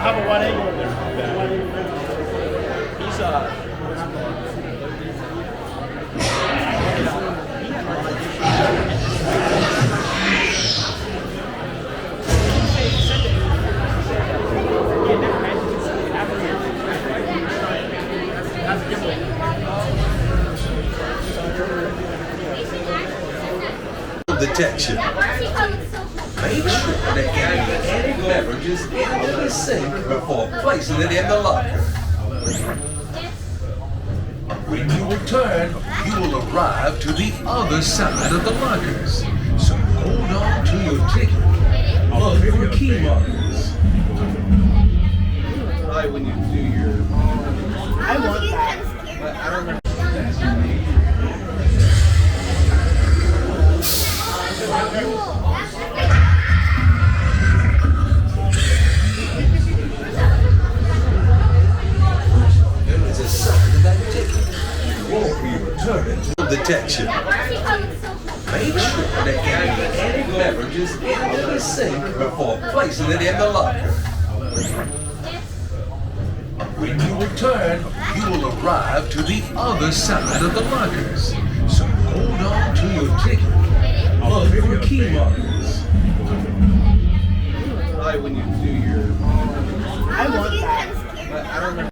have a wide angle in there. He's detection. Make sure that any beverages into the sink before placing it in the locker. When you return, you will arrive to the other side of the lockers. So hold on to your ticket. Look for key markers. Probably when you do your... I want that. I don't know. There is a sign of that ticket. You won't be returning to detection. Make sure that any beverages into the sink before placing it in the locker. When you return, you will arrive to the other side of the lockers. So hold on to your ticket. Look for key markers. Probably when you do your... I want that. I don't know.